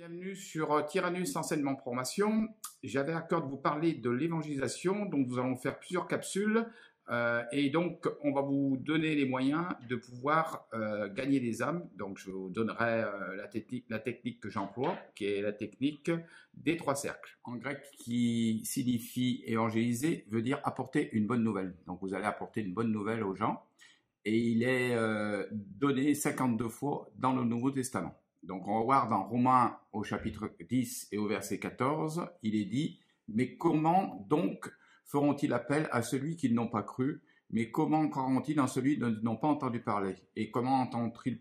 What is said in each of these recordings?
Bienvenue sur Tyrannus Enseignement Formation. J'avais à cœur de vous parler de l'évangélisation, donc nous allons faire plusieurs capsules et donc on va vous donner les moyens de pouvoir gagner des âmes. Donc je vous donnerai la technique que j'emploie, qui est la technique des 3 cercles. En grec, qui signifie évangéliser, veut dire apporter une bonne nouvelle. Donc vous allez apporter une bonne nouvelle aux gens et il est donné 52 fois dans le Nouveau Testament. Donc on va voir dans Romains au chapitre 10 et au verset 14, il est dit « Mais comment donc feront-ils appel à celui qu'ils n'ont pas cru? Mais comment croiront-ils en celui dont ils n'ont pas entendu parler? Et comment entendront-ils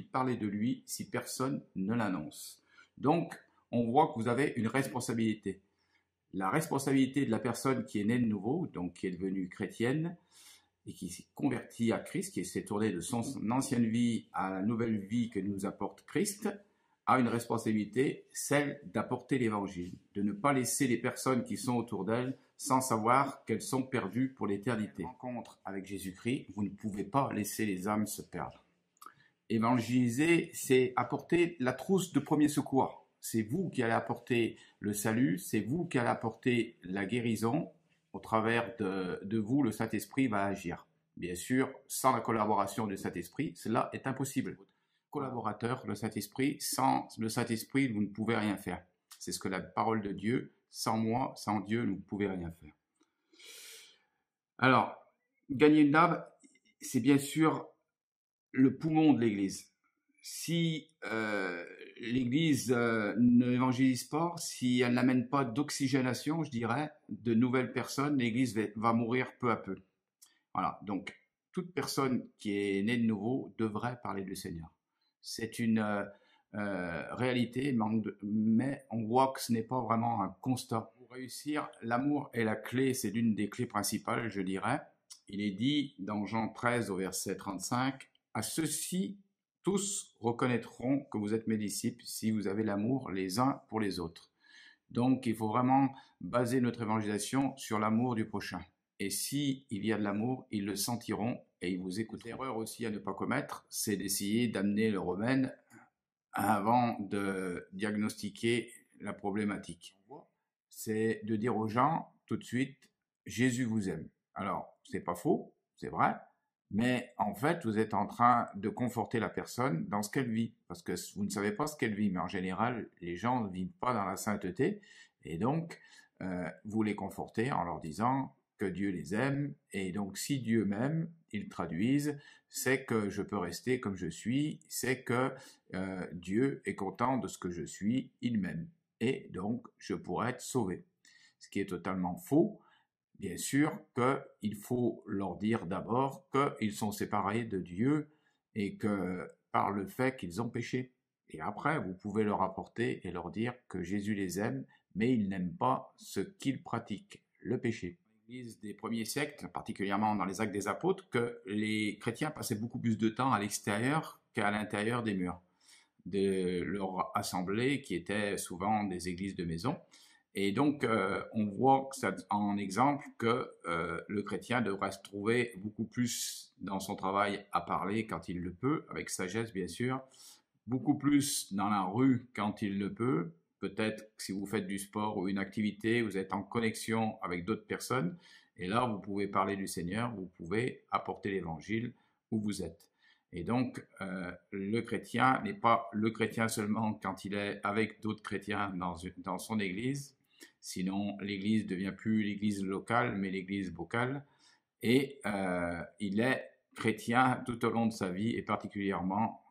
parler de lui si personne ne l'annonce ?» Donc on voit que vous avez une responsabilité. La responsabilité de la personne qui est née de nouveau, donc qui est devenue chrétienne, et qui s'est converti à Christ, qui s'est tourné de son ancienne vie à la nouvelle vie que nous apporte Christ, a une responsabilité, celle d'apporter l'évangile, de ne pas laisser les personnes qui sont autour d'elles sans savoir qu'elles sont perdues pour l'éternité. Rencontre avec Jésus-Christ, vous ne pouvez pas laisser les âmes se perdre. Évangéliser, c'est apporter la trousse de premier secours. C'est vous qui allez apporter le salut, c'est vous qui allez apporter la guérison. Au travers de vous, le Saint-Esprit va agir. Bien sûr, sans la collaboration du Saint-Esprit, cela est impossible. Collaborateur, le Saint-Esprit, sans le Saint-Esprit, vous ne pouvez rien faire. C'est ce que la parole de Dieu, sans moi, sans Dieu, vous ne pouvez rien faire. Alors, gagner une âme, c'est bien sûr le poumon de l'Église. Si l'Église ne évangélise pas, si elle n'amène pas d'oxygénation, je dirais, de nouvelles personnes, l'Église va mourir peu à peu. Voilà, donc toute personne qui est née de nouveau devrait parler du Seigneur. C'est une réalité, mais on voit que ce n'est pas vraiment un constat. Pour réussir, l'amour est la clé, c'est l'une des clés principales, je dirais. Il est dit dans Jean 13 au verset 35, « À ceux-ci, tous reconnaîtront que vous êtes mes disciples si vous avez l'amour les uns pour les autres. » Donc, il faut vraiment baser notre évangélisation sur l'amour du prochain. Et s'il y a de l'amour, ils le sentiront et ils vous écouteront. L'erreur aussi à ne pas commettre, c'est d'essayer d'amener le remède avant de diagnostiquer la problématique. C'est de dire aux gens tout de suite, Jésus vous aime. Alors, c'est pas faux, c'est vrai, mais en fait, vous êtes en train de conforter la personne dans ce qu'elle vit, parce que vous ne savez pas ce qu'elle vit, mais en général, les gens ne vivent pas dans la sainteté, et donc, vous les confortez en leur disant que Dieu les aime, et donc si Dieu m'aime, ils traduisent, c'est que je peux rester comme je suis, c'est que Dieu est content de ce que je suis, il m'aime, et donc je pourrais être sauvé. Ce qui est totalement faux. Bien sûr qu'il faut leur dire d'abord qu'ils sont séparés de Dieu et que par le fait qu'ils ont péché. Et après, vous pouvez leur apporter et leur dire que Jésus les aime, mais ils n'aiment pas ce qu'ils pratiquent, le péché. L'Église des premiers siècles, particulièrement dans les Actes des Apôtres, que les chrétiens passaient beaucoup plus de temps à l'extérieur qu'à l'intérieur des murs de leur assemblée, qui étaient souvent des églises de maison. Et donc, on voit en exemple que le chrétien devrait se trouver beaucoup plus dans son travail à parler quand il le peut, avec sagesse bien sûr, beaucoup plus dans la rue quand il le peut. Peut-être que si vous faites du sport ou une activité, vous êtes en connexion avec d'autres personnes, et là, vous pouvez parler du Seigneur, vous pouvez apporter l'évangile où vous êtes. Et donc, le chrétien n'est pas le chrétien seulement quand il est avec d'autres chrétiens dans son église, sinon l'église ne devient plus l'église locale, mais l'église vocale, et il est chrétien tout au long de sa vie, et particulièrement,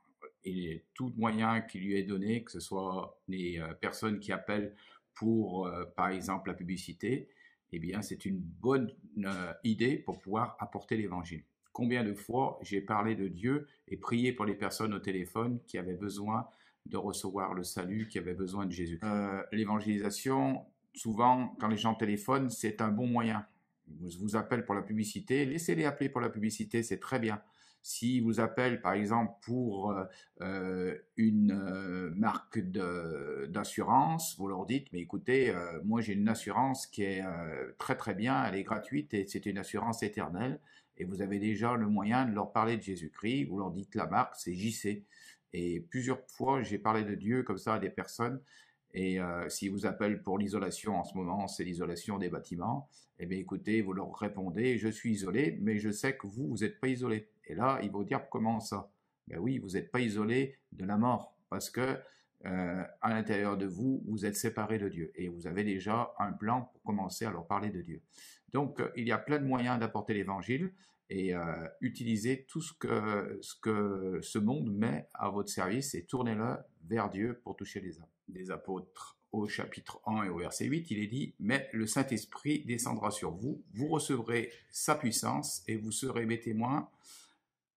tout moyen qui lui est donné, que ce soit les personnes qui appellent pour, par exemple, la publicité, eh bien, c'est une bonne idée pour pouvoir apporter l'évangile. Combien de fois j'ai parlé de Dieu et prié pour les personnes au téléphone qui avaient besoin de recevoir le salut, qui avaient besoin de Jésus. L'évangélisation, souvent, quand les gens téléphonent, c'est un bon moyen. Ils vous appellent pour la publicité, laissez-les appeler pour la publicité, c'est très bien. S'ils vous appellent, par exemple, pour une marque d'assurance, vous leur dites, mais écoutez, moi j'ai une assurance qui est très très bien, elle est gratuite et c'est une assurance éternelle. Et vous avez déjà le moyen de leur parler de Jésus-Christ, vous leur dites la marque, c'est JC. Et plusieurs fois, j'ai parlé de Dieu comme ça à des personnes. Et s'ils vous appellent pour l'isolation en ce moment, c'est l'isolation des bâtiments. Eh bien, écoutez, vous leur répondez, je suis isolé, mais je sais que vous, vous n'êtes pas isolé. Et là, ils vont dire, comment ça? Ben oui, vous n'êtes pas isolé de la mort, parce que à l'intérieur de vous, vous êtes séparé de Dieu. Et vous avez déjà un plan pour commencer à leur parler de Dieu. Donc, il y a plein de moyens d'apporter l'évangile et utilisez tout ce que ce monde met à votre service et tournez-le vers Dieu pour toucher les âmes. Des apôtres au chapitre 1 et au verset 8, il est dit, mais le Saint-Esprit descendra sur vous, vous recevrez sa puissance et vous serez mes témoins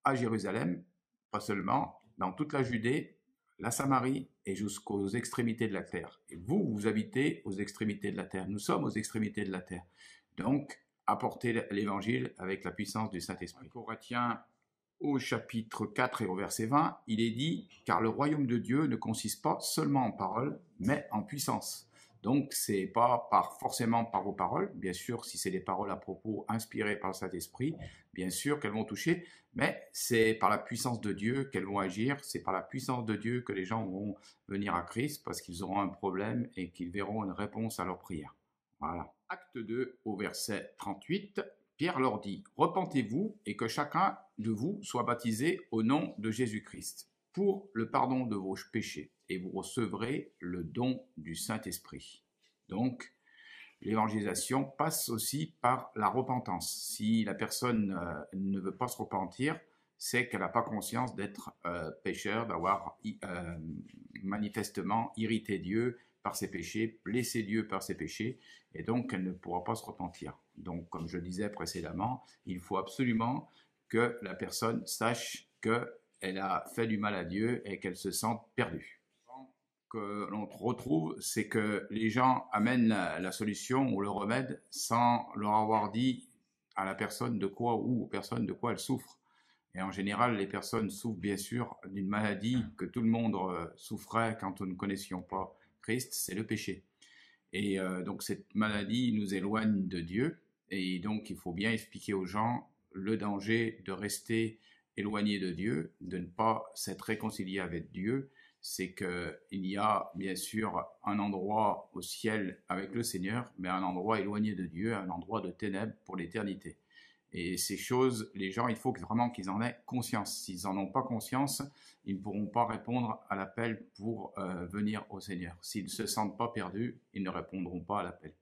à Jérusalem, pas seulement, dans toute la Judée, la Samarie et jusqu'aux extrémités de la terre. Et vous, vous habitez aux extrémités de la terre. Nous sommes aux extrémités de la terre. Donc, apportez l'évangile avec la puissance du Saint-Esprit. Corinthiens au chapitre 4 et au verset 20, il est dit « Car le royaume de Dieu ne consiste pas seulement en paroles, mais en puissance. » Donc, c'est pas forcément par vos paroles, bien sûr, si c'est des paroles à propos inspirées par le Saint-Esprit, bien sûr qu'elles vont toucher, mais c'est par la puissance de Dieu qu'elles vont agir, c'est par la puissance de Dieu que les gens vont venir à Christ parce qu'ils auront un problème et qu'ils verront une réponse à leur prière. Voilà. Acte 2 au verset 38, Pierre leur dit, « Repentez-vous et que chacun de vous soit baptisé au nom de Jésus-Christ pour le pardon de vos péchés et vous recevrez le don du Saint-Esprit. » Donc, l'évangélisation passe aussi par la repentance. Si la personne ne veut pas se repentir, c'est qu'elle n'a pas conscience d'être pécheur, d'avoir manifestement irrité Dieu par ses péchés, blessé Dieu par ses péchés, et donc elle ne pourra pas se repentir. Donc, comme je disais précédemment, il faut absolument que la personne sache qu'elle a fait du mal à Dieu et qu'elle se sente perdue. Que l'on retrouve, c'est que les gens amènent la solution ou le remède sans leur avoir dit à la personne de quoi ou aux personnes de quoi elles souffrent. Et en général, les personnes souffrent bien sûr d'une maladie que tout le monde souffrait quand nous ne connaissions pas Christ, c'est le péché. Et donc cette maladie nous éloigne de Dieu, et donc il faut bien expliquer aux gens le danger de rester éloigné de Dieu, de ne pas s'être réconcilié avec Dieu. C'est qu'il y a bien sûr un endroit au ciel avec le Seigneur, mais un endroit éloigné de Dieu, un endroit de ténèbres pour l'éternité. Et ces choses, les gens, il faut vraiment qu'ils en aient conscience. S'ils n'en ont pas conscience, ils ne pourront pas répondre à l'appel pour venir au Seigneur. S'ils ne se sentent pas perdus, ils ne répondront pas à l'appel.